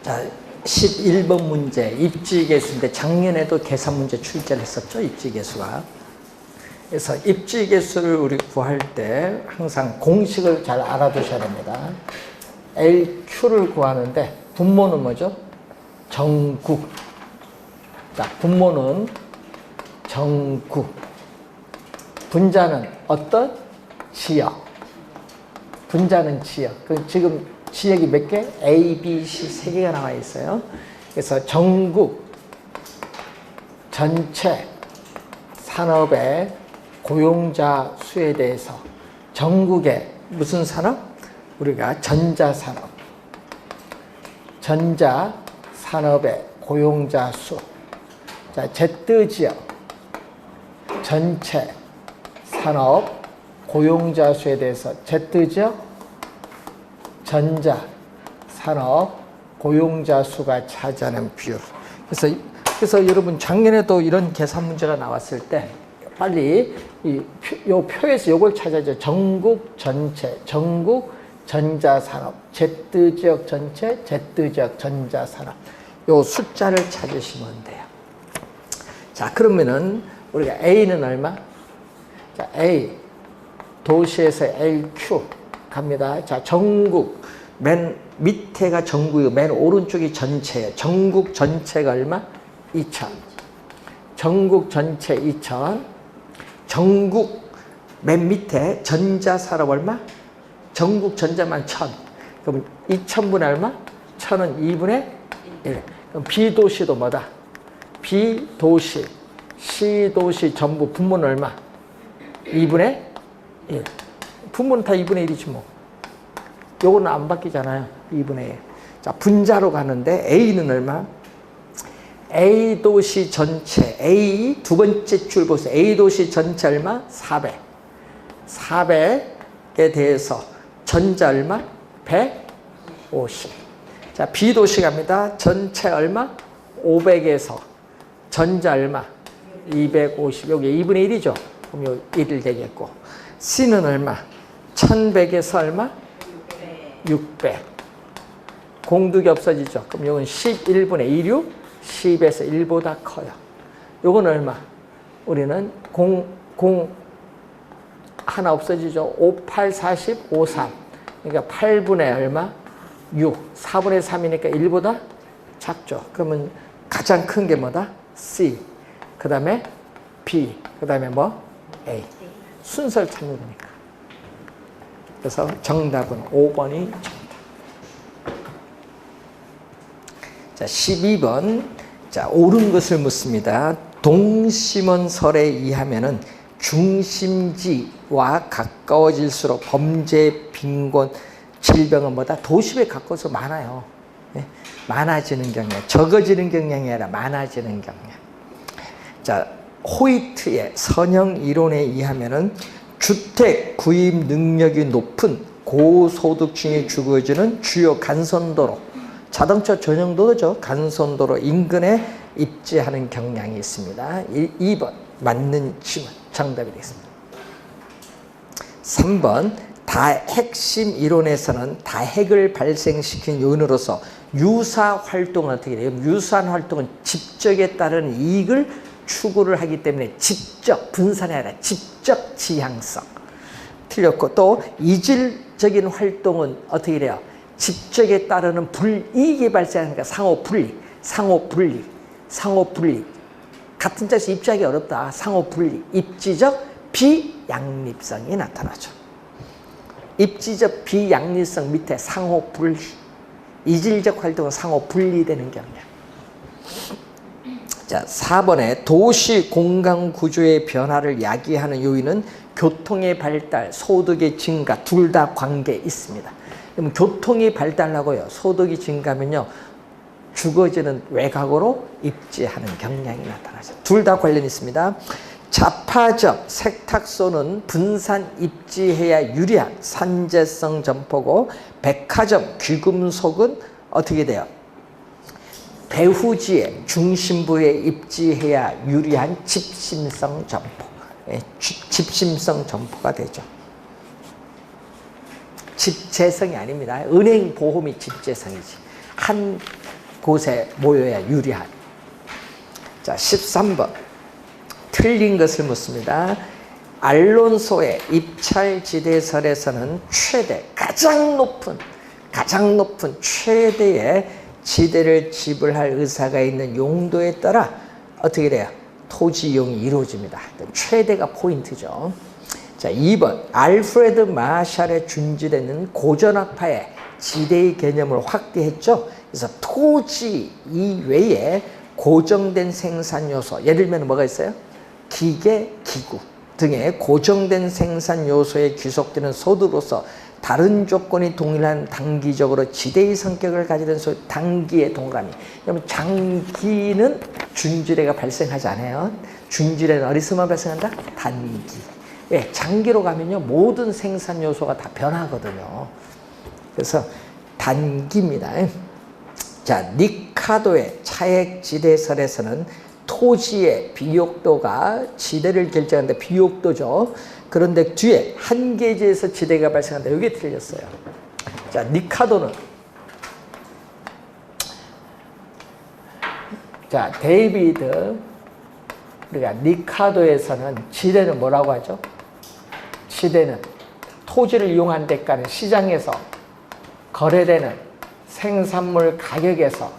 자, 11번 문제 입지계수인데 작년에도 계산 문제 출제를 했었죠. 입지계수가. 그래서 입지계수를 우리 구할 때 항상 공식을 잘 알아두셔야 됩니다. LQ를 구하는데 분모는 뭐죠? 정국. 자, 분모는 정국. 분자는 어떤? 지역. 분자는 지역. 지금 지역이 몇 개? A, B, C 3개가 나와 있어요. 그래서 전국 전체 산업의 고용자 수에 대해서 전국의 무슨 산업? 우리가 전자산업. 전자산업의 고용자 수. 자, Z지역 전체 산업 고용자 수에 대해서 Z지역 전자 산업 고용자 수가 차지하는 비율. 그래서 여러분 작년에도 이런 계산 문제가 나왔을 때 빨리 요 표에서 요걸 찾아야죠. 전국 전체, 전국 전자 산업, Z지역 전체, Z지역 전자 산업. 요 숫자를 찾으시면 돼요. 자, 그러면은 우리가 A는 얼마? 자, A 도시에서 LQ 갑니다. 자, 전국 맨 밑에가 전국이고 맨 오른쪽이 전체예요. 전국 전체가 얼마? 2,000. 전국 전체 2,000. 전국 맨 밑에 전자산업 얼마? 전국 전자만 1,000. 그럼 2,000분의 얼마? 1,000은 2분의 1. 그럼 B도시도 뭐다? B도시, C도시 전부 분모는 얼마? 2분의 1. 분모는 다 2분의 1이지 뭐. 요거는 안 바뀌잖아요. 2분의 1. 자, 분자로 가는데 A는 얼마? A 도시 전체, A 두 번째 줄 보세요. A 도시 전체 얼마? 400. 400에 대해서 전자 얼마? 150. 자, B 도시 갑니다. 전체 얼마? 500에서 전자 얼마? 250. 여기 2분의 1이죠. 그럼 요 1일 되겠고. C는 얼마? 1100에서 얼마? 600. 공두기 없어지죠. 그럼 이건 11분의 26, 10에서 1보다 커요. 요건 얼마? 우리는 0 하나 없어지죠. 58, 40, 53. 그러니까 8분의 얼마? 6. 4분의 3이니까 1보다 작죠. 그러면 가장 큰 게 뭐다? C. 그 다음에 B. 그 다음에 뭐? A. 순서를 찾는 거니까. 그래서 정답은 5번이 정답. 자, 12번. 자, 옳은 것을 묻습니다. 동심원설에 의하면은 중심지와 가까워질수록 범죄, 빈곤, 질병은 뭐다? 도심에 가까워서 많아요. 네? 많아지는 경향. 적어지는 경향이 아니라 많아지는 경향. 자, 호이트의 선형 이론에 의하면은 주택 구입 능력이 높은 고소득층이 주거지는 주요 간선도로, 자동차 전용도로죠. 간선도로 인근에 입지하는 경향이 있습니다. 2번 맞는 질문 정답이 되겠습니다. 3번 다핵심 이론에서는 다핵을 발생시킨 요인으로서 유사 활동은 어떻게 돼요? 유사한 활동은 집적에 따른 이익을 추구를 하기 때문에 직접 분산이 아니라 직접 지향성. 틀렸고, 또 이질적인 활동은 어떻게 돼요? 직접에 따르는 불이익이 발생하니까 상호분리. 같은 자리에서 입지하기 어렵다. 상호분리. 입지적 비양립성이 나타나죠. 입지적 비양립성 밑에 상호분리. 이질적 활동은 상호분리되는 경향. 자, 4번에 도시 공간 구조의 변화를 야기하는 요인은 교통의 발달, 소득의 증가 둘 다 관계 있습니다. 그럼 교통이 발달하고요, 소득이 증가하면요, 주거지는 외곽으로 입지하는 경향이 나타나죠. 둘 다 관련이 있습니다. 자파적 세탁소는 분산 입지해야 유리한 산재성 점포고, 백화점, 귀금속은 어떻게 돼요? 배후지에 중심부에 입지해야 유리한 집심성 점포. 집심성 점포가 되죠. 집재성이 아닙니다. 은행 보험이 집재성이지. 한 곳에 모여야 유리한. 자, 13번. 틀린 것을 묻습니다. 알론소의 입찰지대설에서는 가장 높은 최대의 지대를 지불할 의사가 있는 용도에 따라 어떻게 돼요? 토지 이용이 이루어집니다. 최대가 포인트죠. 자, 2번. 알프레드 마샬의 준지대는 고전학파의 지대의 개념을 확대했죠. 그래서 토지 이외에 고정된 생산 요소, 예를 들면 뭐가 있어요? 기계, 기구 등의 고정된 생산 요소에 귀속되는 소득으로서 다른 조건이 동일한 단기적으로 지대의 성격을 가지는 단기의 동그라미. 그러면 장기는 준지대가 발생하지 않아요. 준지대는 어디서만 발생한다? 단기. 예, 장기로 가면요 모든 생산 요소가 다 변하거든요. 그래서 단기입니다. 자, 니카도의 차액지대설에서는 토지의 비옥도가 지대를 결정하는데 비옥도죠. 그런데 뒤에 한계지에서 지대가 발생한다. 이게 틀렸어요. 자, 니카도는 자, 데이비드 우리가 니카도에서는 지대는 뭐라고 하죠? 지대는 토지를 이용한 대가는 시장에서 거래되는 생산물 가격에서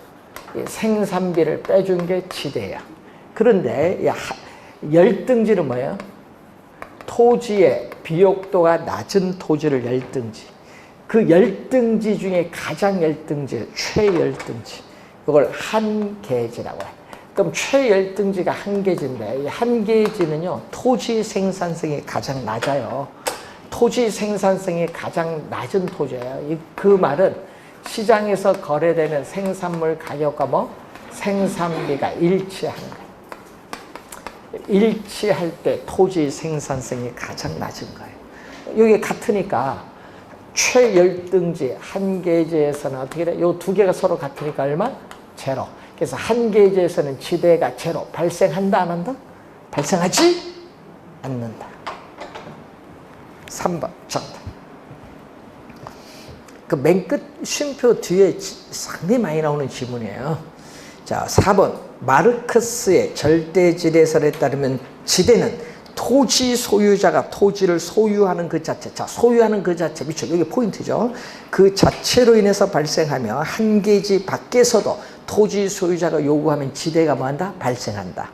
생산비를 빼준 게 지대야. 그런데 열등지는 뭐예요? 토지의 비옥도가 낮은 토지를 열등지. 그 열등지 중에 가장 열등지, 최열등지. 이걸 한계지라고 해요. 그럼 최열등지가 한계지인데 이 한계지는요 토지 생산성이 가장 낮아요. 토지 생산성이 가장 낮은 토지예요. 그 말은 시장에서 거래되는 생산물 가격과 생산비가 일치하는 거예요. 일치할 때 토지 생산성이 가장 낮은 거예요. 이게 같으니까 최열등지, 한계지에서는 어떻게 돼? 이 두 개가 서로 같으니까 얼마? 제로. 그래서 한계지에서는 지대가 제로. 발생한다, 안 한다? 발생하지 않는다. 3번 정답. 그 맨 끝 쉼표 뒤에 상당히 많이 나오는 지문이에요. 자, 4번. 마르크스의 절대지대설에 따르면 지대는 토지 소유자가 토지를 소유하는 그 자체, 자, 소유하는 그 자체, 미쳐, 여기 포인트죠. 그 자체로 인해서 발생하며 한계지 밖에서도 토지 소유자가 요구하면 지대가 뭐한다? 발생한다.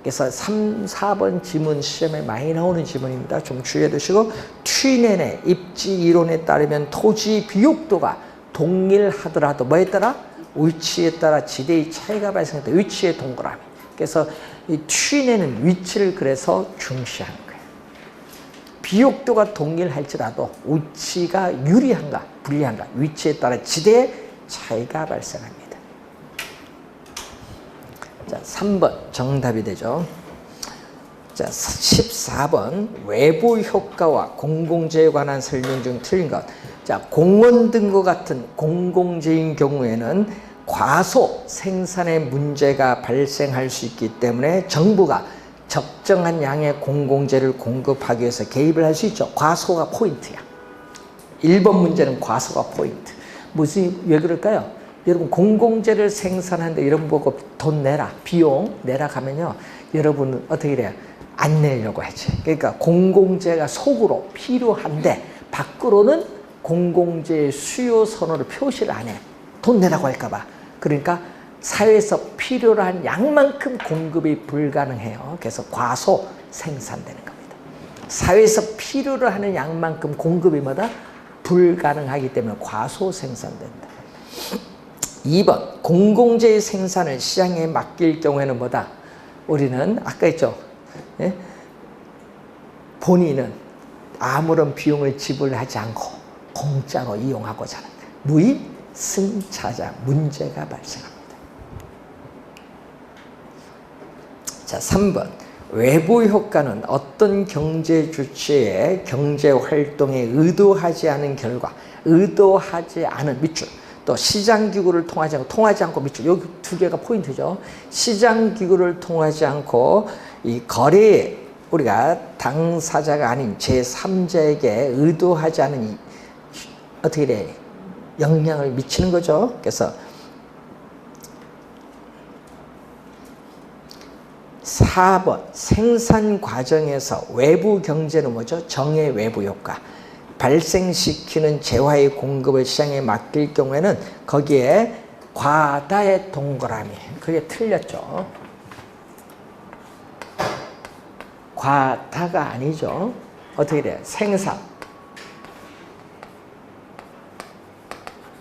그래서 3, 4번 지문 시험에 많이 나오는 지문입니다. 좀 주의해 두시고, 튀넨의 입지 이론에 따르면 토지 비옥도가 동일하더라도 뭐에 따라? 위치에 따라 지대의 차이가 발생한다. 위치의 동그라미. 그래서 이 튀넨은 위치를 그래서 중시하는 거예요. 비옥도가 동일할지라도 위치가 유리한가 불리한가 위치에 따라 지대의 차이가 발생합니다. 자, 3번 정답이 되죠. 자, 14번 외부 효과와 공공재에 관한 설명 중 틀린 것. 자, 공원 등과 같은 공공재인 경우에는 과소 생산의 문제가 발생할 수 있기 때문에 정부가 적정한 양의 공공재를 공급하기 위해서 개입을 할 수 있죠. 과소가 포인트야. 1번 문제는 과소가 포인트. 왜 그럴까요? 여러분 공공재를 생산하는데 여러분 보고 돈 내라, 비용 내라 하면요, 여러분은 어떻게 해요? 안 내려고 하지. 그러니까 공공재가 속으로 필요한데 밖으로는 공공재의 수요 선호를 표시를 안 해. 돈 내라고 할까 봐. 그러니까 사회에서 필요로 한 양만큼 공급이 불가능해요. 그래서 과소 생산되는 겁니다. 사회에서 필요로 하는 양만큼 공급이 뭐다? 불가능하기 때문에 과소 생산된다. 2번 공공재의 생산을 시장에 맡길 경우에는 뭐다? 우리는 아까 했죠. 예? 본인은 아무런 비용을 지불하지 않고 공짜로 이용하고자 하는 무임 승차자 문제가 발생합니다. 자, 3번 외부 효과는 어떤 경제 주체의 경제 활동에 의도하지 않은 결과, 의도하지 않은 밑줄, 또 시장기구를 통하지 않고 밑줄, 여기 두 개가 포인트죠. 시장기구를 통하지 않고 이 거래에 우리가 당사자가 아닌 제3자에게 의도하지 않은 어떻게 돼? 영향을 미치는 거죠. 그래서 4번 생산 과정에서 외부 경제는 뭐죠? 정의 외부 효과. 발생시키는 재화의 공급을 시장에 맡길 경우에는 거기에 과다의 동그라미. 그게 틀렸죠. 과다가 아니죠. 어떻게 돼요?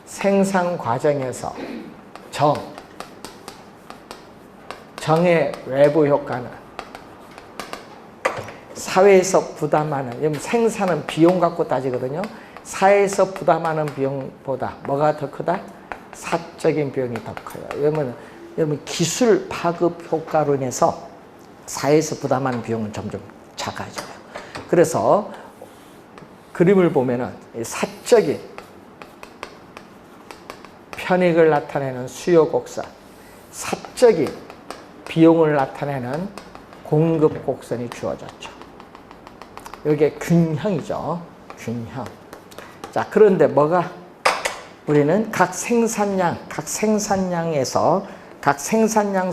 생산 과정에서 정의 외부 효과는 사회에서 부담하는, 생산은 비용 갖고 따지거든요. 사회에서 부담하는 비용보다 뭐가 더 크다? 사적인 비용이 더 커요. 여러분 기술 파급 효과로 인해서 사회에서 부담하는 비용은 점점 작아져요. 그래서 그림을 보면은 사적인 편익을 나타내는 수요 곡선, 사적인 비용을 나타내는 공급 곡선이 주어졌죠. 이게 균형이죠. 균형. 자, 그런데 우리는 각 생산량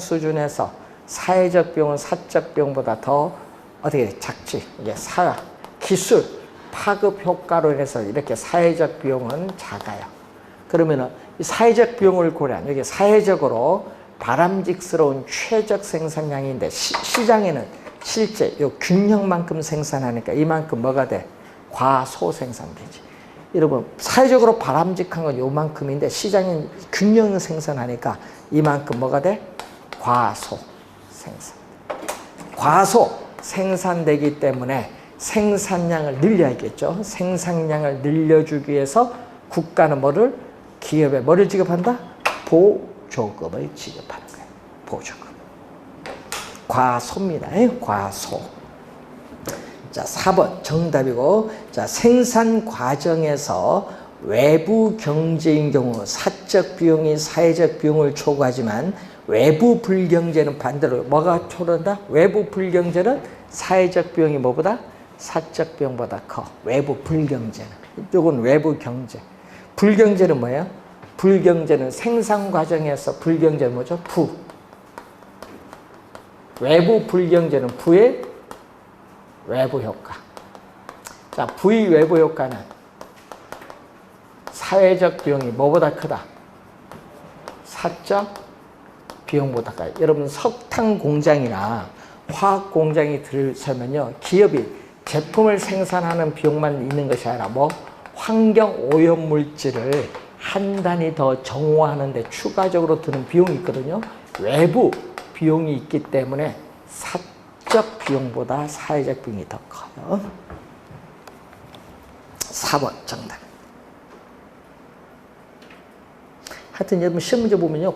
수준에서 사회적 비용은 사적 비용보다 더 작지. 이게 기술 파급 효과로 인해서 이렇게 사회적 비용은 작아요. 그러면은 이 사회적 비용을 고려한, 여기 사회적으로 바람직스러운 최적 생산량인데 시장에는 실제 이 균형만큼 생산하니까 이만큼 뭐가 돼? 과소 생산되지. 여러분 사회적으로 바람직한 건 요만큼인데 시장은 균형 생산하니까 이만큼 뭐가 돼? 과소 생산. 과소 생산되기 때문에 생산량을 늘려야겠죠. 생산량을 늘려주기 위해서 국가는 기업에 뭐를 지급한다? 보조금을 지급하는 거예요. 보조금. 과소입니다. 과소. 자, 4번 정답이고, 자, 생산 과정에서 외부 경제인 경우 사적 비용이 사회적 비용을 초과하지만 외부 불경제는 반대로 뭐가 초과한다? 외부 불경제는 사회적 비용이 뭐보다? 사적 비용보다 커. 외부 불경제는. 이쪽은 외부 경제. 불경제는 뭐예요? 불경제는 생산 과정에서 불경제는 뭐죠? 외부 불경제는 부의 외부 효과. 자, 부의 외부 효과는 사회적 비용이 뭐보다 크다? 사적 비용보다 커요. 여러분 석탄 공장이나 화학 공장이 들어서면요, 기업이 제품을 생산하는 비용만 있는 것이 아니라 환경 오염 물질을 한 단위 더 정화하는 데 추가적으로 드는 비용이 있거든요. 외부 비용이 있기 때문에 사적 비용보다 사회적 비용이 더 커요. 4번 정답. 하여튼 여러분 시험 문제 보면요,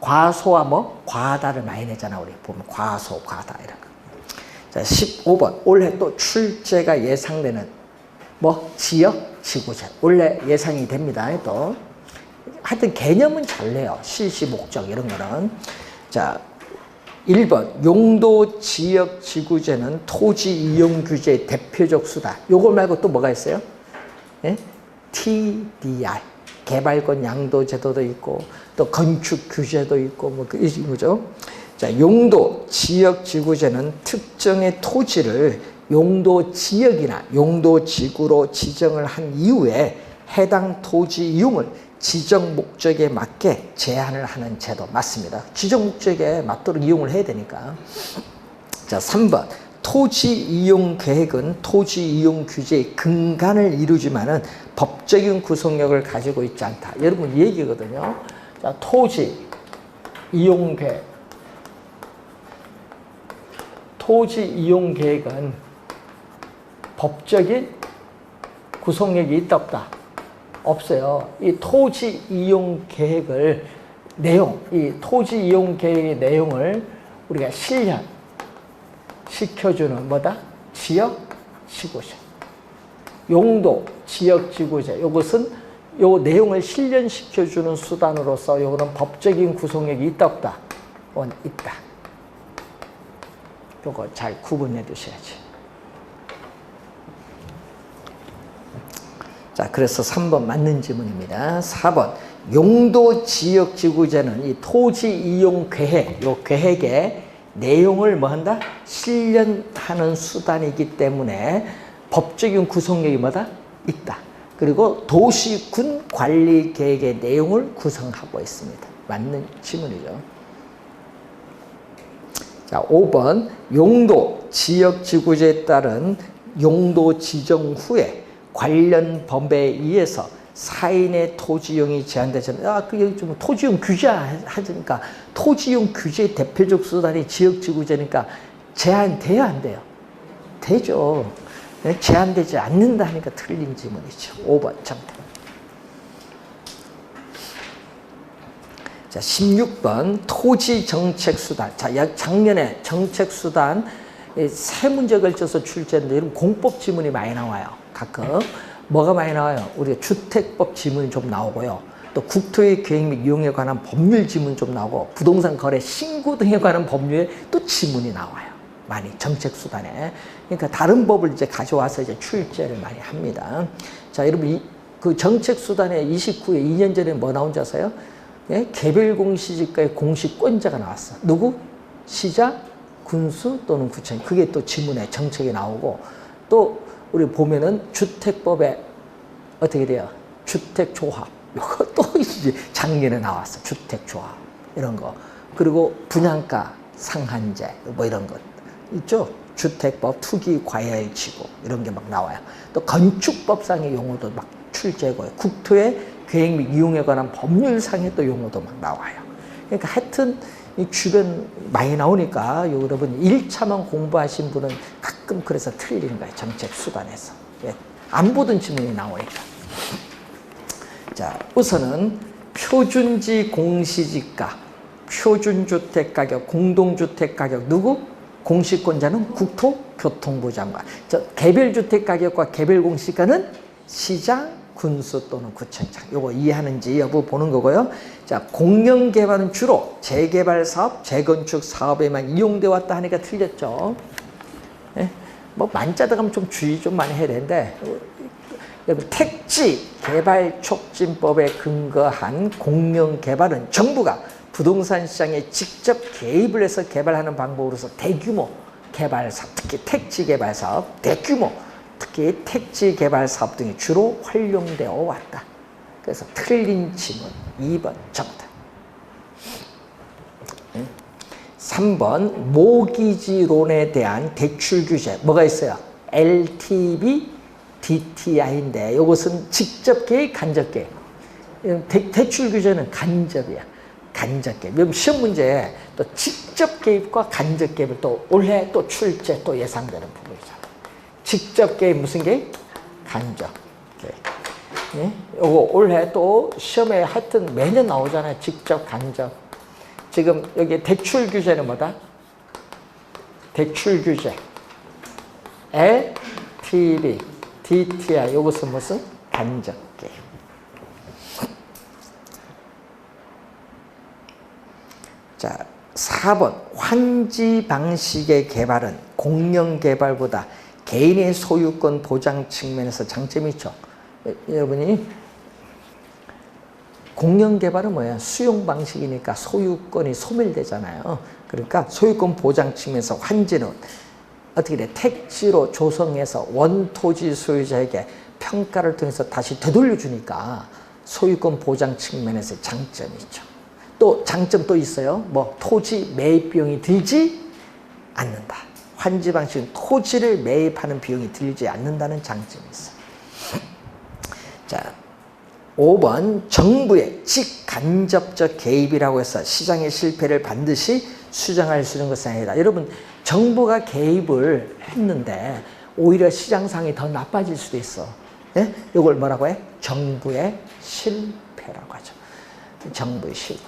과소와 과다를 많이 내잖아. 우리 보면 과소, 과다 이런 거. 자, 15번 올해 또 출제가 예상되는 지역, 지구재. 원래 예상이 됩니다. 또 하여튼 개념은 잘 내요. 실시, 목적 이런 거는. 자, 1번 용도, 지역, 지구재는 토지 이용 규제의 대표적 수다. 요걸 말고 또 뭐가 있어요? 예? TDI 개발권 양도 제도도 있고 또 건축 규제도 있고 이거죠. 자, 용도, 지역, 지구재는 특정의 토지를 용도 지역이나 용도 지구로 지정을 한 이후에 해당 토지 이용을 지정 목적에 맞게 제한을 하는 제도. 맞습니다. 지정 목적에 맞도록 이용을 해야 되니까. 자, 3번 토지 이용 계획은 토지 이용 규제의 근간을 이루지만은 법적인 구속력을 가지고 있지 않다. 여러분 이 얘기거든요. 자, 토지 이용 계획. 토지 이용 계획은 법적인 구속력이 있다 없다? 없어요. 이 토지 이용 계획을 이 토지 이용 계획의 내용을 우리가 실현시켜주는 지역, 지구재. 용도, 지역, 지구재. 이것은 요 내용을 실현시켜주는 수단으로서 요거는 법적인 구속력이 있다 없다? 있다. 요거 잘 구분해 두셔야지. 자, 그래서 3번 맞는 질문입니다. 4번 용도, 지역, 지구재는 이 토지 이용 계획, 요 계획의 내용을 뭐 한다? 실현하는 수단이기 때문에 법적인 구성력이 뭐다? 있다. 그리고 도시군 관리 계획의 내용을 구성하고 있습니다. 맞는 질문이죠. 자, 5번 용도 지역지구제에 따른 용도 지정 후에 관련 법에 의해서 사인의 토지용이 제한되잖아요. 그게 좀 토지용 규제 하니까 토지용 규제의 대표적 수단이 지역지구제니까 제한돼야 안 돼요? 되죠. 제한되지 않는다 하니까 틀린 질문이죠. 5번 정답. 자, 16번 토지정책수단. 자, 작년에 정책수단 세 문제 걸쳐서 출제했는데 이런 공법 지문이 많이 나와요. 가끔. 뭐가 많이 나와요? 우리가 주택법 지문이 좀 나오고요. 또 국토의 계획 및 이용에 관한 법률 지문 좀 나오고 부동산 거래 신고 등에 관한 법률에 또 지문이 나와요. 많이 정책수단에. 그러니까 다른 법을 이제 가져와서 이제 출제를 많이 합니다. 자, 여러분 그 정책수단에 29회 2년 전에 뭐 나온지 아세요? 예? 개별공시지가의 공시권자가 나왔어. 누구? 시장, 군수 또는 구청. 그게 또 지문에 정책이 나오고 또 우리 보면은 주택법에 어떻게 돼요? 주택조합. 이거 또 이제 작년에 나왔어. 주택조합. 이런 거. 그리고 분양가 상한제. 뭐 이런 것. 있죠? 주택법, 투기과열지구. 이런 게 막 나와요. 또 건축법상의 용어도 막 출제고요. 국토의 계획 및 이용에 관한 법률상의 또 용어도 막 나와요. 그러니까 하여튼 이 주변 많이 나오니까 여러분 1차만 공부하신 분은 가끔 그래서 틀리는 거예요. 정책 수단에서. 예. 안 보던 지문이 나오니까. 자, 우선은 표준지 공시지가, 표준주택가격, 공동주택가격 누구? 공시권자는 국토교통부 장관. 개별주택가격과 개별공시가는 시장, 군수 또는 구청장. 요거 이해하는지 여부 보는 거고요. 자, 공영개발은 주로 재개발 사업, 재건축 사업에만 이용돼 왔다 하니까 틀렸죠. 예? 뭐 만자 들어가면 좀 주의 좀 많이 해야 되는데 여러분 택지 개발 촉진법에 근거한 공영개발은 정부가 부동산 시장에 직접 개입을 해서 개발하는 방법으로서 대규모 개발 사업, 특히 택지 개발 사업, 대규모 특히 택지 개발 사업 등이 주로 활용되어 왔다. 그래서 틀린 질문 2번 정답. 3번 모기지론에 대한 대출 규제 뭐가 있어요? LTV, DTI인데 이것은 직접 개입, 간접 개입. 대출 규제는 간접이야. 간접 개입. 시험 문제에 또 직접 개입과 간접 개입을 또 올해 또 출제 또 예상되는 부분이잖아. 직접 개입 무슨 개입? 간접 개입. 예? 요거 올해 또 시험에 하여튼 매년 나오잖아요. 직접 간접. 지금 여기 대출 규제는 뭐다? 대출 규제. LTV, DTI. 요것은 무슨? 간접 개입. 자, 4번 환지 방식의 개발은 공영 개발보다 개인의 소유권 보장 측면에서 장점이 있죠. 여러분이 공영 개발은 뭐야? 수용 방식이니까 소유권이 소멸되잖아요. 그러니까 소유권 보장 측면에서 환지는 어떻게 돼? 택지로 조성해서 원토지 소유자에게 평가를 통해서 다시 되돌려주니까 소유권 보장 측면에서 장점이 있죠. 또 장점 또 있어요. 뭐 토지 매입 비용이 들지 않는다. 환지 방식은 토지를 매입하는 비용이 들지 않는다는 장점이 있어요. 자, 5번 정부의 직간접적 개입이라고 해서 시장의 실패를 반드시 수정할 수 있는 것은 아니다. 여러분 정부가 개입을 했는데 오히려 시장 상황이 더 나빠질 수도 있어. 예? 이걸 뭐라고 해? 정부의 실패라고 하죠. 정부의 실패.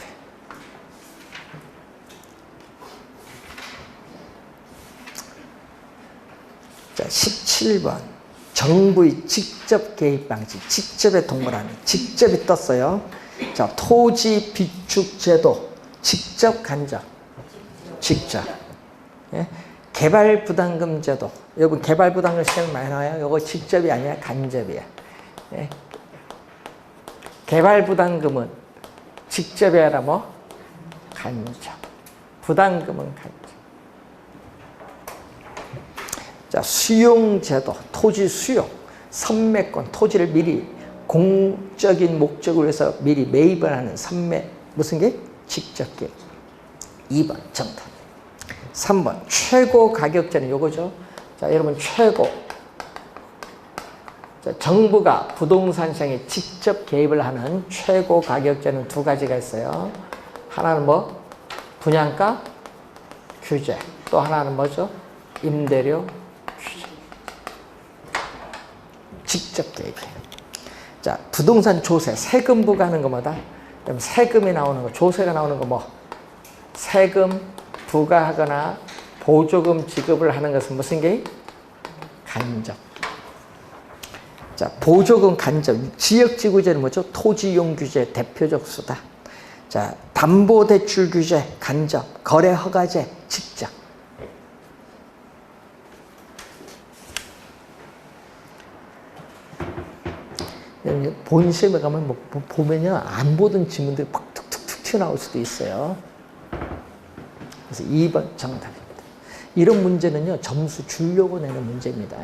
자, 17번. 정부의 직접 개입 방식, 직접에 동물하는, 직접이 떴어요. 자, 토지 비축 제도, 직접 간접, 직접. 예? 개발 부담금 제도. 여러분 개발 부담금 시험 많이 나와요. 이거 직접이 아니라 간접이야. 예? 개발 부담금은 직접이 아니라 뭐? 간접. 부담금은 간접. 자, 수용제도, 토지 수용, 선매권, 토지를 미리 공적인 목적을 위해서 미리 매입을 하는 선매, 무슨 게? 직접 계획. 2번 정답. 3번 최고 가격제는 요거죠. 자, 여러분 최고. 자, 정부가 부동산 시장에 직접 개입을 하는 최고 가격제는 두 가지가 있어요. 하나는 뭐? 분양가 규제. 또 하나는 뭐죠? 임대료 규제. 직접 개입해요. 자, 부동산 조세, 세금 부과하는 거 뭐다? 그럼 세금이 나오는 거, 조세가 나오는 거 뭐? 세금 부과하거나 보조금 지급을 하는 것은 무슨 게? 간접. 자, 보조금 간접. 지역지구제는 뭐죠? 토지용 규제 대표적 수다. 자, 담보대출 규제 간접. 거래허가제 직접. 본 시험에 가면 뭐 보면요, 안 보던 지문들이 팍 툭툭툭 튀어나올 수도 있어요. 그래서 2번 정답입니다. 이런 문제는요, 점수 주려고 내는 문제입니다.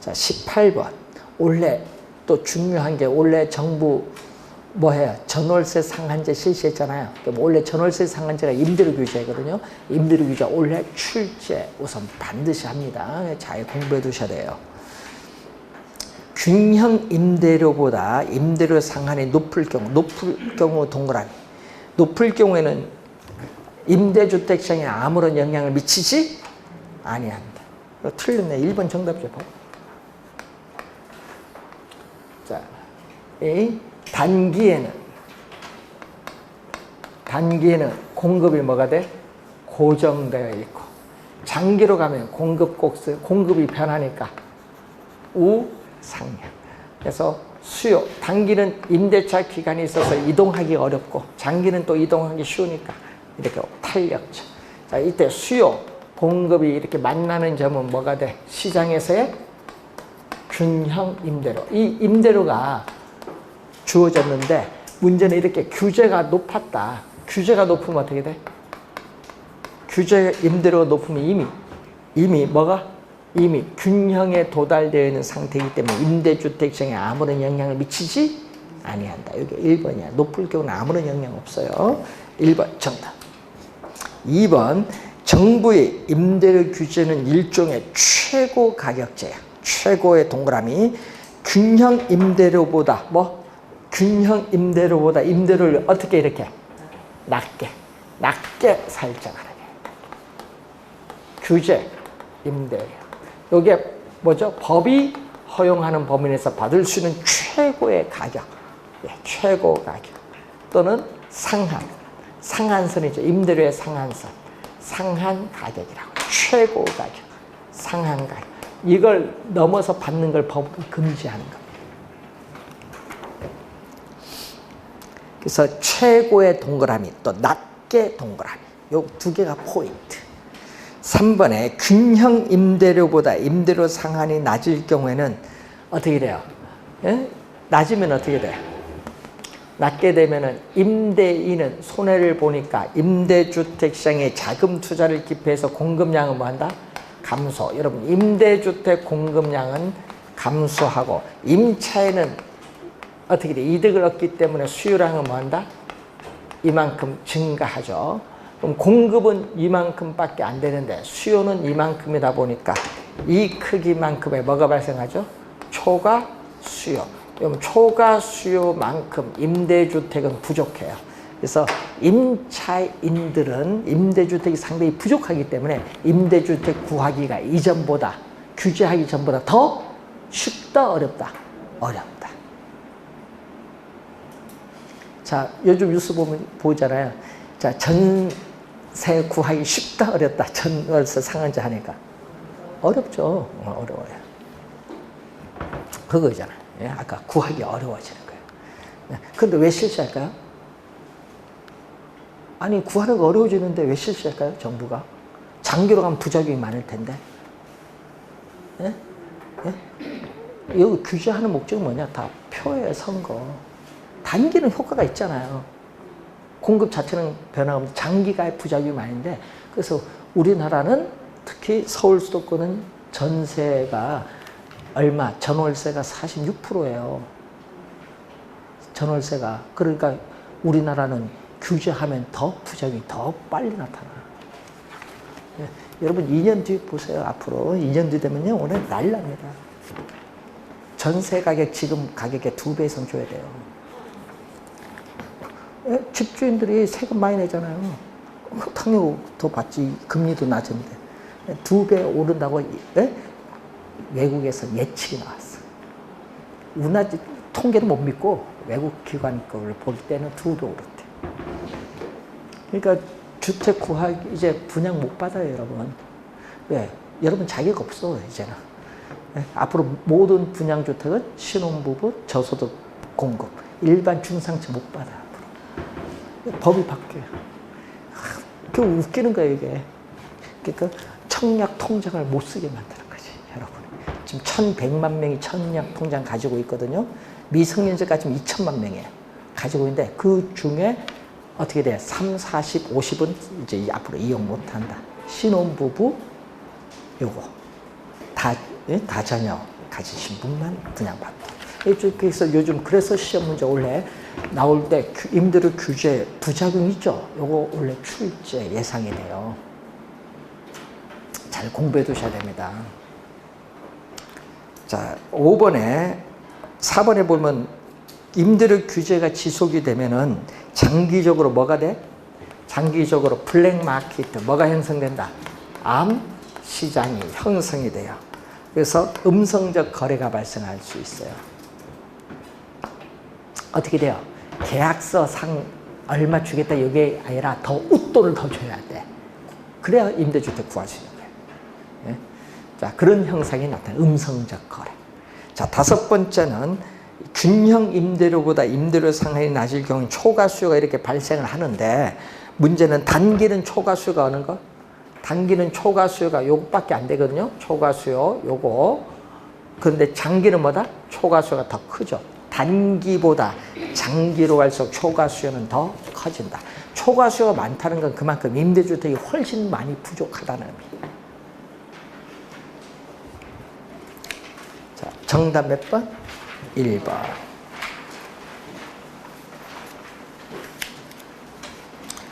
자, 18번. 올해 또 중요한 게 올해 정부 뭐 해요? 전월세 상한제 실시했잖아요. 그럼 올해 전월세 상한제가 임대료 규제거든요. 임대료 규제 올해 출제 우선 반드시 합니다. 잘 공부해 두셔야 돼요. 균형 임대료보다 임대료 상한이 높을 경우 동그라미. 높을 경우에는 임대주택 시장에 아무런 영향을 미치지 아니한다. 틀렸네. 1번 정답이죠. 자, 이 단기에는 공급이 뭐가 돼? 고정되어 있고, 장기로 가면 공급이 변하니까 우상향. 그래서 수요, 단기는 임대차 기간이 있어서 이동하기 어렵고, 장기는 또 이동하기 쉬우니까 이렇게 탄력적. 자, 이때 수요, 공급이 이렇게 만나는 점은 뭐가 돼? 시장에서의 균형 임대료. 이 임대료가 주어졌는데 문제는 이렇게 규제가 높았다. 규제가 높으면 어떻게 돼? 규제 임대료가 높으면 이미 뭐가? 이미 균형에 도달되어 있는 상태이기 때문에 임대주택 시장에 아무런 영향을 미치지 아니한다. 이게 1번이야. 높을 경우는 아무런 영향 없어요. 1번 정답. 2번 정부의 임대료 규제는 일종의 최고 가격제야. 최고의 동그라미. 균형 임대료보다 뭐? 균형 임대료보다 임대료를 어떻게 이렇게 낮게 설정하는 게 규제 임대료. 이게 뭐죠? 법이 허용하는 범위 내에서 받을 수 있는 최고의 가격. 최고 가격. 또는 상한선이죠. 임대료의 상한선. 상한 가격이라고. 최고 가격. 상한 가격. 이걸 넘어서 받는 걸 법이 금지하는 겁니다. 그래서 최고의 동그라미, 또 낮게 동그라미. 요 두 개가 포인트. 3번에 균형 임대료보다 임대료 상한이 낮을 경우에는 어떻게 돼요? 예? 낮으면 어떻게 돼요? 낮게 되면은 임대인은 손해를 보니까 임대주택 시장에 자금 투자를 기피해서 공급량은 뭐 한다? 감소. 여러분, 임대주택 공급량은 감소하고 임차에는 어떻게 돼? 이득을 얻기 때문에 수요량은 뭐 한다? 이만큼 증가하죠. 그럼 공급은 이만큼밖에 안 되는데 수요는 이만큼이다 보니까 이 크기만큼의 뭐가 발생하죠? 초과 수요. 그럼 초과 수요만큼 임대주택은 부족해요. 그래서 임차인들은 임대주택이 상당히 부족하기 때문에 임대주택 구하기가 이전보다, 규제하기 전보다 더 쉽다, 어렵다? 어렵다. 자, 요즘 뉴스 보잖아요. 자, 전세 구하기 쉽다, 어렵다. 전월세 상한제 하니까. 어렵죠. 어려워요. 그거잖아요. 예? 아까 구하기 어려워지는 거예요. 그런데 왜 실시할까요? 아니, 구하는 거 어려워지는데 왜 실시할까요? 정부가. 장기로 가면 부작용이 많을 텐데. 예? 예? 여기 규제하는 목적은 뭐냐? 다 표의 선거. 단기는 효과가 있잖아요. 공급 자체는 변화가 없는데 장기가의 부작용이 많은데, 그래서 우리나라는 특히 서울 수도권은 전세가 얼마? 전월세가 46%예요. 전월세가. 그러니까 우리나라는 규제하면 더 부작용이 더 빨리 나타나. 예, 여러분 2년 뒤 보세요. 앞으로 2년 뒤 되면요. 오늘 난리 납니다. 전세 가격 지금 가격의 2배 이상 줘야 돼요. 예, 집주인들이 세금 많이 내잖아요. 당연히 더 받지. 금리도 낮은데. 2배 오른다고 예? 외국에서 예측이 나왔어. 우리나라 통계도 못 믿고 외국 기관 거를 볼 때는 2배 오른대. 그러니까 주택 구하기 이제 분양 못 받아요, 여러분. 왜? 여러분 자격 없어, 이제는. 네? 앞으로 모든 분양주택은 신혼부부, 저소득 공급, 일반 중상층 못 받아, 앞으로. 법이 바뀌어요. 그 웃기는 거예요, 이게. 그러니까 청약 통장을 못 쓰게 만드는 거지, 여러분. 지금 1,100만 명이 청약 통장 가지고 있거든요. 미성년자까지 2천만 명이에요. 가지고 있는데 그 중에 어떻게 돼? 3, 40, 50은 이제 앞으로 이용 못 한다. 신혼부부, 요거. 다자녀 가지신 분만 분양받고. 그래서 요즘 그래서 시험 문제 원래 나올 때 임대료 규제 부작용 있죠? 요거 원래 출제 예상이 돼요. 잘 공부해 두셔야 됩니다. 자, 4번에 보면 임대료 규제가 지속이 되면은 장기적으로 뭐가 돼? 장기적으로 블랙마켓, 뭐가 형성된다? 암 시장이 형성이 돼요. 그래서 음성적 거래가 발생할 수 있어요. 어떻게 돼요? 계약서 상 얼마 주겠다 이게 아니라 더 웃돈을 더 줘야 돼. 그래야 임대주택 구할 수 있는 거예요. 예? 자, 그런 형상이 나타나요. 음성적 거래. 자, 5번째는 균형 임대료보다 임대료 상한이 낮을 경우 초과 수요가 이렇게 발생을 하는데 문제는 단기는 초과 수요가 어느 거? 단기는 초과 수요가 요거밖에 안 되거든요. 초과 수요 요거. 그런데 장기는 뭐다? 초과 수요가 더 크죠. 단기보다 장기로 갈수록 초과 수요는 더 커진다. 초과 수요가 많다는 건 그만큼 임대주택이 훨씬 많이 부족하다는 의미. 자, 정답 몇 번? 1번.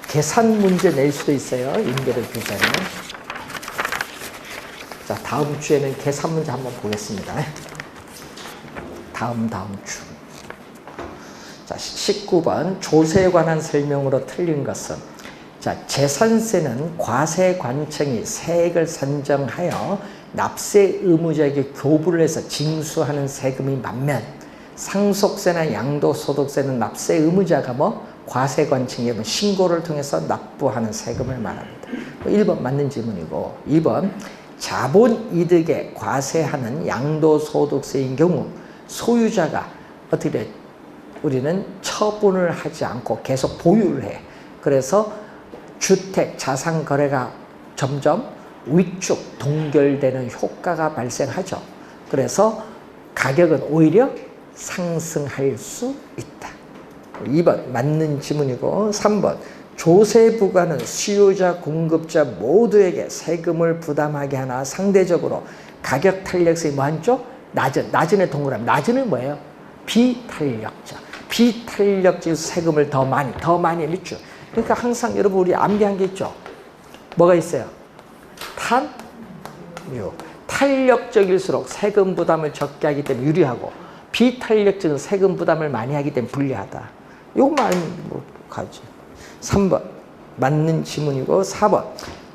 계산 문제 낼 수도 있어요. 임대료 규제는. 자, 다음 주에는 계산 문제 한번 보겠습니다. 다음 주. 자, 19번 조세에 관한 설명으로 틀린 것은 자, 재산세는 과세관청이 세액을 산정하여 납세 의무자에게 교부를 해서 징수하는 세금이 반면 상속세나 양도소득세는 납세 의무자가 과세관청에 신고를 통해서 납부하는 세금을 말합니다. 1번 맞는 질문이고 2번 자본이득에 과세하는 양도소득세인 경우 소유자가 어떻게 돼? 우리는 처분을 하지 않고 계속 보유를 해. 그래서 주택 자산 거래가 점점 위축 동결되는 효과가 발생하죠. 그래서 가격은 오히려 상승할 수 있다. 2번 맞는 지문이고 3번 조세 부과는 수요자 공급자 모두에게 세금을 부담하게 하나 상대적으로 가격 탄력성이 뭐한죠? 낮은의 동그라미. 낮은은 뭐예요? 비탄력적. 비탄력적 세금을 더 많이 밑줄. 그러니까 항상 여러분 우리 암기한 게 있죠? 뭐가 있어요? 탄력적일수록 세금 부담을 적게 하기 때문에 유리하고 비탄력적인 세금 부담을 많이 하기 때문에 불리하다. 요것만 가지. 3번 맞는 지문이고 4번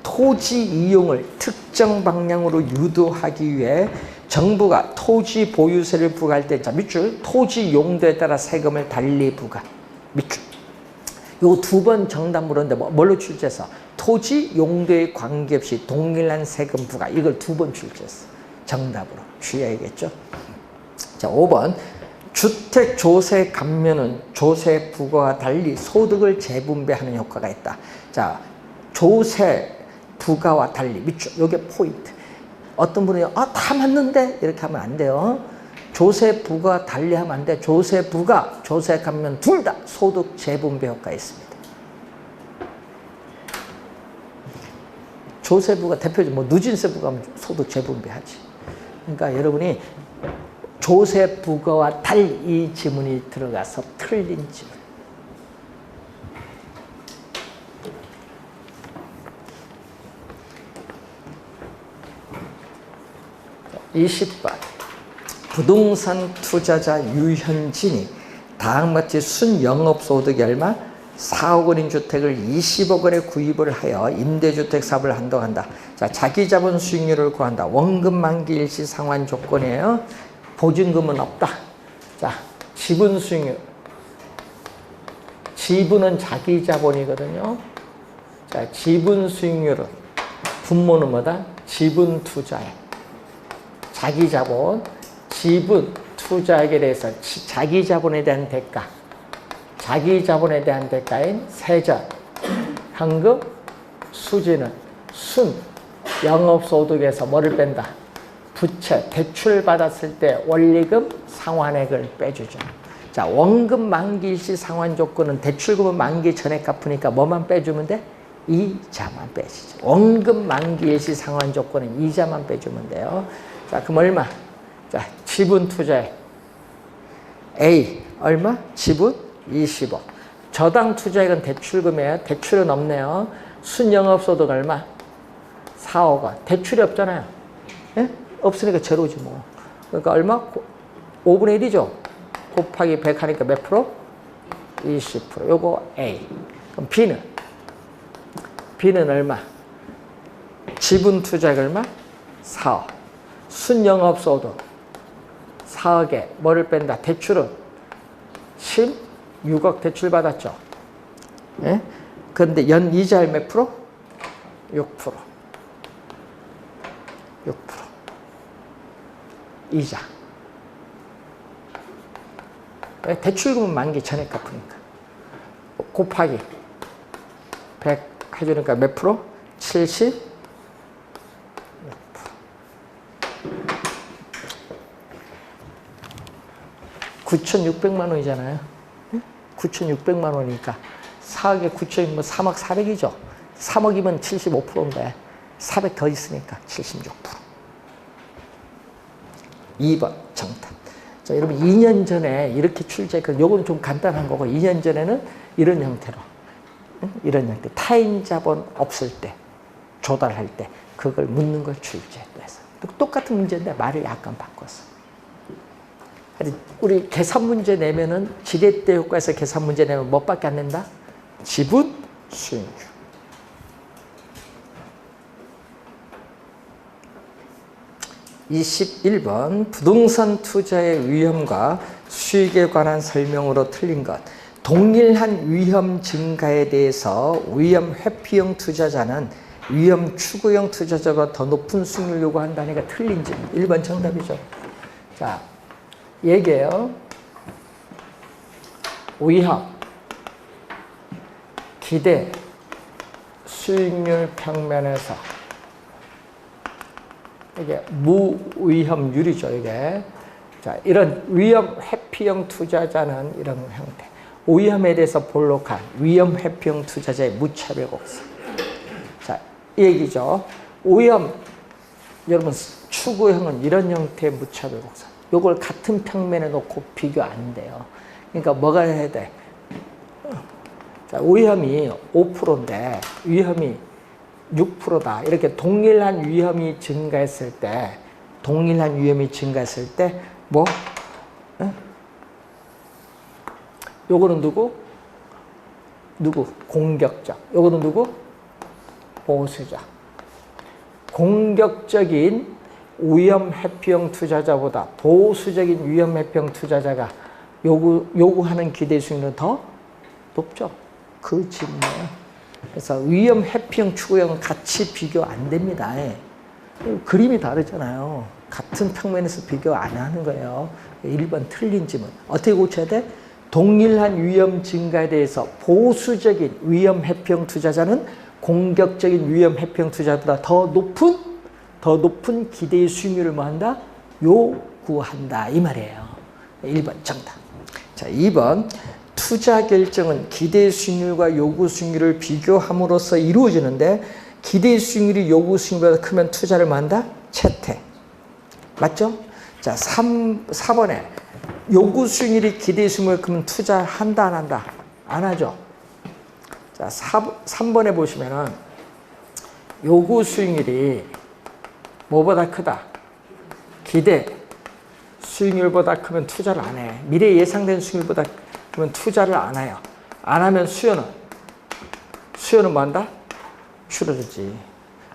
토지 이용을 특정 방향으로 유도하기 위해 정부가 토지 보유세를 부과할 때, 자, 밑줄 토지 용도에 따라 세금을 달리 부과. 밑줄. 요 2번 정답 물었는데 뭘로 출제했어? 토지 용도에 관계없이 동일한 세금 부과. 이걸 2번 출제했어. 정답으로 주의해야겠죠. 자, 5번 주택 조세 감면은 조세 부과와 달리 소득을 재분배하는 효과가 있다. 자, 조세 부과와 달리 밑줄. 요게 포인트. 어떤 분이 다 맞는데 이렇게 하면 안 돼요. 조세 부과 달리 하면 안 돼. 조세 부과, 조세 감면 둘 다 소득 재분배 효과가 있습니다. 조세부가 대표적으로 뭐 누진세부가 하면 소득 재분배하지. 그러니까 여러분이 조세부가와 달리 이 지문이 들어가서 틀린 지문. 20번. 부동산 투자자 유현진이 다음같이 순영업소득이 얼마? 4억 원인 주택을 20억 원에 구입을 하여 임대주택 사업을 한다고. 자, 자기자본 수익률을 구한다. 원금 만기 일시 상환 조건이에요. 보증금은 없다. 자, 지분 수익률. 지분은 자기자본이거든요. 자, 지분 수익률은 분모는 뭐다? 지분 투자액. 자기자본, 지분 투자액에 대해서 자기자본에 대한 대가. 자기자본에 대한 대가인 세전, 현금, 수지는 순, 영업소득에서 뭐를 뺀다? 부채, 대출 받았을 때 원리금, 상환액을 빼주죠. 자, 원금 만기 일시 상환 조건은 대출금은 만기 전에 갚으니까 뭐만 빼주면 돼? 이자만 빼주죠. 원금 만기 일시 상환 조건은 이자만 빼주면 돼요. 자, 그럼 얼마? 자, 지분 투자액 A 얼마? 지분 20억. 저당 투자액은 대출금이에요. 대출은 없네요. 순영업소득 얼마? 4억 원. 대출이 없잖아요. 예? 없으니까 제로지 뭐. 그러니까 얼마? 5분의 1이죠. 곱하기 100 하니까 몇 프로? 20%. 요거 A. 그럼 B는? B는 얼마? 지분 투자액 얼마? 4억. 순영업소득 4억에 뭐를 뺀다? 대출은 16억 대출 받았죠. 예? 그런데 연 이자율 몇 프로? 6%. 6%. 이자. 왜? 대출금은 만기 전에 갚으니까. 곱하기 100 해주니까 몇 프로? 70. 9,600만 원이잖아요. 9,600만 원이니까 4억에 9천이면 뭐 3억 4백이죠. 3억이면 75%인데 400 더 있으니까 76%. 2번 정답. 자, 여러분 2년 전에 이렇게 출제했거든요. 요거는 좀 간단한 거고 2년 전에는 이런 형태로 이런 형태 타인 자본 없을 때 조달할 때 그걸 묻는 걸 출제했어. 똑같은 문제인데 말을 약간 바꿨어. 우리 계산 문제 내면은 지렛대 효과에서 계산 문제 내면 뭐밖에 안 낸다? 지분 수익률. (21번) 부동산 투자의 위험과 수익에 관한 설명으로 틀린 것. 동일한 위험 증가에 대해서 위험 회피형 투자자는 위험 추구형 투자자보다 더 높은 수익률을 요구한다니까 틀린 질문. 1번 정답이죠. 자, 얘기해요. 위험, 기대, 수익률 평면에서 이게 무위험률이죠, 이게. 자, 이런 위험 회피형 투자자는 이런 형태. 위험에 대해서 볼록한 위험 회피형 투자자의 무차별 곡선. 자, 이 얘기죠. 위험, 여러분, 추구형은 이런 형태의 무차별 곡선. 요걸 같은 평면에 놓고 비교 안 돼요. 그러니까 뭐가 해야 돼? 자, 위험이 5%인데 위험이 6%다. 이렇게 동일한 위험이 증가했을 때, 뭐? 요거는 누구? 공격적. 요거는 누구? 보수적. 공격적인 위험 회피형 투자자보다 보수적인 위험 회피형 투자자가 요구하는 기대 수익률은 더 높죠. 그 질문이에요. 그래서 위험 회피형 추구형은 같이 비교 안 됩니다. 그림이 다르잖아요. 같은 평면에서 비교 안 하는 거예요. 1번 틀린 질문. 어떻게 고쳐야 돼? 동일한 위험 증가에 대해서 보수적인 위험 회피형 투자자는 공격적인 위험 회피형 투자자보다 더 높은 기대의 수익률을 뭐 한다? 요구한다. 이 말이에요. 1번 정답. 자, 2번. 투자 결정은 기대 수익률과 요구 수익률을 비교함으로써 이루어지는데 기대 수익률이 요구 수익률보다 크면 투자를 뭐 한다? 채택. 맞죠? 자, 4번에 요구 수익률이 기대 수익률보다 크면 투자한다, 안 한다? 안 하죠. 자, 3번에 보시면은 요구 수익률이 뭐보다 크다? 기대 수익률보다 크면 투자를 안 해. 미래 예상된 수익률보다 크면 투자를 안 해요. 안 하면 수요는 뭐 한다? 줄어들지.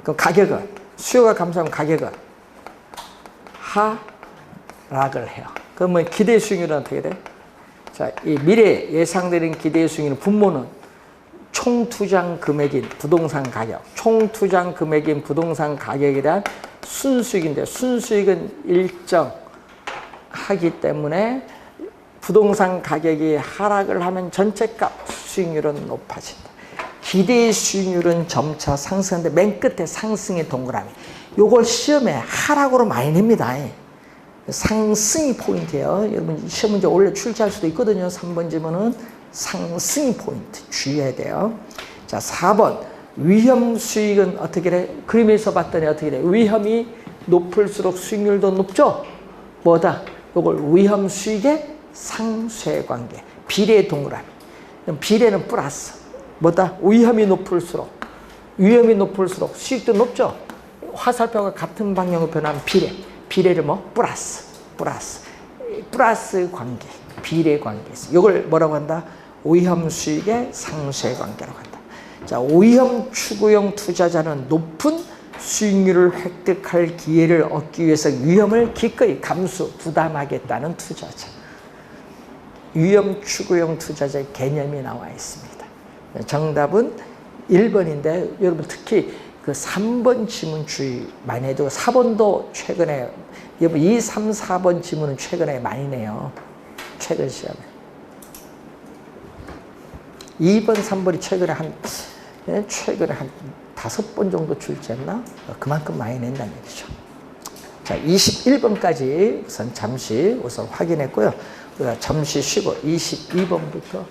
그럼 가격은 수요가 감소하면 가격은 하락을 해요. 그러면 기대 수익률은 어떻게 돼? 자, 이 미래 예상되는 기대 수익률은 분모는 총 투자 금액인 부동산 가격, 총 투자 금액인 부동산 가격에 대한 순수익인데 순수익은 일정하기 때문에 부동산 가격이 하락을 하면 전체값 수익률은 높아진다. 기대 수익률은 점차 상승하는데 맨 끝에 상승의 동그라미. 요걸 시험에 하락으로 많이 냅니다. 상승이 포인트예요. 여러분 시험 문제 원래 출제할 수도 있거든요. 3번 지문은 상승이 포인트 주의해야 돼요. 자, 4번 위험 수익은 어떻게 돼? 그림에서 봤더니 어떻게 돼? 위험이 높을수록 수익률도 높죠? 뭐다? 요걸 위험 수익의 상쇄 관계. 비례 동그라미. 비례는 플러스. 뭐다? 위험이 높을수록 수익도 높죠? 화살표가 같은 방향으로 변하면 비례를 뭐? 플러스 관계. 비례 관계 있어. 이걸 뭐라고 한다? 위험 수익의 상쇄 관계라고 한다. 자, 위험 추구형 투자자는 높은 수익률을 획득할 기회를 얻기 위해서 위험을 기꺼이 부담하겠다는 투자자. 위험 추구형 투자자의 개념이 나와 있습니다. 정답은 1번인데 여러분 특히 그 3번 지문 주의 많이 해두고 4번도 최근에 여러분 2, 3, 4번 지문은 최근에 많이 내요. 최근 시험에. 2번, 3번이 최근에 한 5번 정도 출제했나? 그만큼 많이 낸다는 얘기죠. 자, 21번까지 우선 잠시 확인했고요. 우리가 잠시 쉬고 22번부터